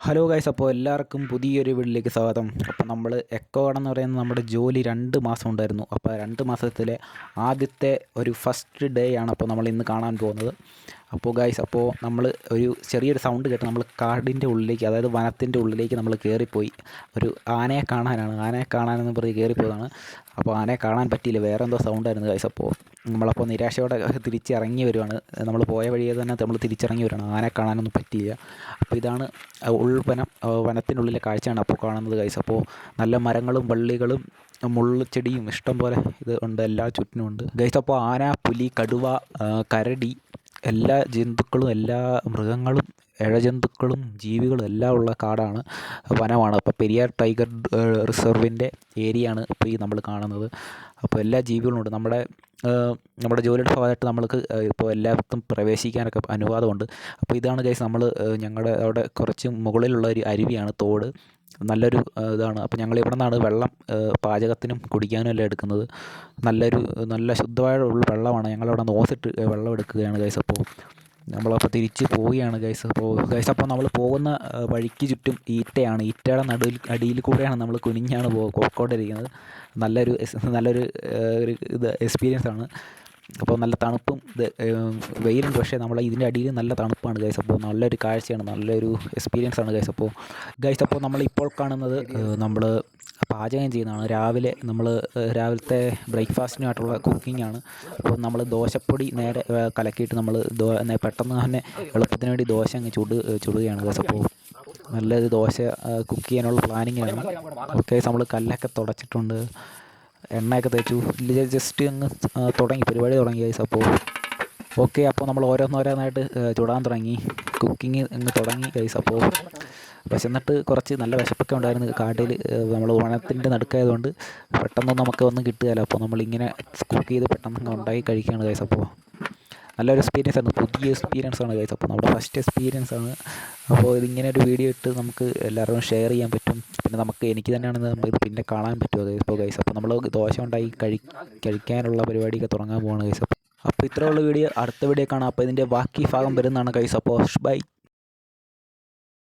Hello guys, അപ്പോൾ എല്ലാവർക്കും പുതിയൊരു വീട്ടിലേക്ക് സ്വാഗതം. അപ്പോൾ നമ്മൾ എക്കോ ഗാർഡൻ എന്ന് പറയുന്നത് നമ്മുടെ ജോലി 2 മാസം ഉണ്ടായിരുന്നു. അപ്പോൾ 2 മാസത്തിലെ ആദ്യത്തെ ഒരു ഫസ്റ്റ് ഡേ ആണ് അപ്പോൾ നമ്മൾ ഇന്ന് കാണാൻ പോകുന്നത്. അപ്പോൾ ഗൈസ്, അപ്പോൾ നമ്മൾ ഒരു ചെറിയൊരു സൗണ്ട് കേട്ട് നമ്മൾ കാടിൻ്റെ ഉള്ളിലേക്ക്, അതായത് വനത്തിൻ്റെ ഉള്ളിലേക്ക് നമ്മൾ കയറിപ്പോയി. ഒരു ആനയെ കാണാനെന്ന് പറഞ്ഞ് കയറിപ്പോയതാണ്. അപ്പോൾ ആനയെ കാണാൻ പറ്റിയില്ല, വേറെ എന്തോ സൗണ്ടായിരുന്നു ഗൈസ്. അപ്പോൾ നമ്മളപ്പോൾ നിരാശയോടെ തിരിച്ചിറങ്ങി വരുവാണ്. നമ്മൾ പോയ വഴിയെ തന്നെ നമ്മൾ തിരിച്ചിറങ്ങി വരുവാണ്, ആനയെ കാണാനൊന്നും പറ്റിയില്ല. അപ്പോൾ ഇതാണ് വനത്തിനുള്ളിലെ കാഴ്ചയാണ് അപ്പോൾ കാണുന്നത് ഗൈസ്. അപ്പോൾ നല്ല മരങ്ങളും വള്ളികളും മുള്ളുചെടിയും ഇഷ്ടം പോലെ ഇത് ഉണ്ട്, എല്ലാ ചുറ്റിനും ഉണ്ട് ഗൈസ്. അപ്പോൾ ആന, പുലി, കടുവ, കരടി, എല്ലാ ജന്തുക്കളും, എല്ലാ മൃഗങ്ങളും, ഇഴജന്തുക്കളും ജീവികളും എല്ലാം ഉള്ള കാടാണ്, വനമാണ്. അപ്പോൾ പെരിയാർ ടൈഗർ റിസർവിൻ്റെ ഏരിയയാണ് ഇപ്പോൾ ഈ നമ്മൾ കാണുന്നത്. അപ്പോൾ എല്ലാ ജീവികളും ഉണ്ട്. നമ്മുടെ ജോലിയുടെ ഭാഗമായിട്ട് നമ്മൾക്ക് ഇപ്പോൾ എല്ലായിടത്തും പ്രവേശിക്കാനൊക്കെ അനുവാദമുണ്ട്. അപ്പോൾ ഇതാണ് ഗൈസ്, ഞങ്ങളുടെ അവിടെ കുറച്ച് മുകളിലുള്ള ഒരു അരുവിയാണ്, തോട്. നല്ലൊരു ഇതാണ്. അപ്പോൾ ഞങ്ങൾ ഇവിടെ നിന്നാണ് വെള്ളം പാചകത്തിനും കുടിക്കാനും എല്ലാം എടുക്കുന്നത്. നല്ല ശുദ്ധമായുള്ള വെള്ളമാണ്. ഞങ്ങളവിടെ നോസിട്ട് വെള്ളം എടുക്കുകയാണ് ഗൈസ്. അപ്പോൾ നമ്മളപ്പോൾ തിരിച്ച് പോവുകയാണ് ഗൈസ്. അപ്പോൾ നമ്മൾ പോകുന്ന വഴിക്ക് ചുറ്റും ഈറ്റയാണ്. ഈറ്റയുടെ അടിയിൽ കൂടെയാണ് നമ്മൾ കുനിഞ്ഞാണ് പോയിക്കൊണ്ടിരിക്കുന്നത്. നല്ലൊരു എക്സ്പീരിയൻസ് ആണ്. അപ്പോൾ നല്ല തണുപ്പും വെയിലുണ്ട്, പക്ഷേ ഇതിൻ്റെ അടിയിൽ നല്ല തണുപ്പാണ് ഗൈസ്. അപ്പോൾ നല്ലൊരു കാഴ്ചയാണ്, നല്ലൊരു എക്സ്പീരിയൻസ് ആണ് ഗൈസ്. അപ്പോൾ നമ്മളിപ്പോൾ കാണുന്നത് നമ്മൾ പാചകം ചെയ്യുന്നതാണ്. രാവിലത്തെ ബ്രേക്ക്ഫാസ്റ്റിനായിട്ടുള്ള കുക്കിംഗ് ആണ്. അപ്പോൾ നമ്മൾ ദോശപ്പൊടി നേരെ കലക്കിയിട്ട് നമ്മൾ പെട്ടെന്ന് തന്നെ എളുപ്പത്തിന് വേണ്ടി ദോശ അങ്ങ് ചുടുകയാണ് ഗൈസ്. അപ്പോൾ നല്ലൊരു ദോശ കുക്ക് ചെയ്യാനുള്ള പ്ലാനിങ്ങാണ്. ഓക്കെ, നമ്മൾ കല്ലൊക്കെ തുടച്ചിട്ടുണ്ട്, എണ്ണയൊക്കെ തേച്ചു, ജസ്റ്റ് അങ്ങ് പരിപാടി തുടങ്ങി ഗൈസ്. അപ്പോൾ നമ്മൾ ഓരോന്നോരോന്നായിട്ട് ചുടാൻ തുടങ്ങി, കുക്കിങ് അങ്ങ് തുടങ്ങി ഗൈസ്. അപ്പോൾ വിശന്നിട്ട് കുറച്ച് നല്ല വിശപ്പൊക്കെ ഉണ്ടായിരുന്നു. കാട്ടിൽ നമ്മൾ വനത്തിൻ്റെ നടുക്കായതുകൊണ്ട് പെട്ടെന്നൊന്നും നമുക്ക് ഒന്നും കിട്ടുകയില്ല. അപ്പോൾ നമ്മളിങ്ങനെ കുക്ക് ചെയ്ത് പെട്ടെന്ന് ഉണ്ടാക്കി കഴിക്കുകയാണ് ഗൈസ്. അപ്പോൾ നല്ലൊരു എക്സ്പീരിയൻസ് ആണ്, പുതിയ എക്സ്പീരിയൻസ് ആണ് ഗൈസ്. അപ്പോൾ നമ്മുടെ ഫസ്റ്റ് എക്സ്പീരിയൻസ് ആണ്. അപ്പോൾ ഇതിങ്ങനെ ഒരു വീഡിയോ ഇട്ട് നമുക്ക് എല്ലാവരും ഷെയർ ചെയ്യാൻ പറ്റും. പിന്നെ എനിക്ക് തന്നെയാണ് ഇത് പിന്നെ കാണാൻ പറ്റുമോ ഗൈസ്. അപ്പോൾ നമ്മൾ ദോശ ഉണ്ടാക്കി കഴിക്കാനുള്ള പരിപാടിയൊക്കെ തുടങ്ങാൻ പോവാണ് ഗൈസ്. അപ്പോൾ ഇത്രയുള്ള വീഡിയോ, അടുത്ത വീഡിയോ കാണാം. അപ്പോൾ ഇതിൻ്റെ ബാക്കി ഭാഗം വരുന്നതാണ് ഗൈസ്. അപ്പോൾ ബൈ.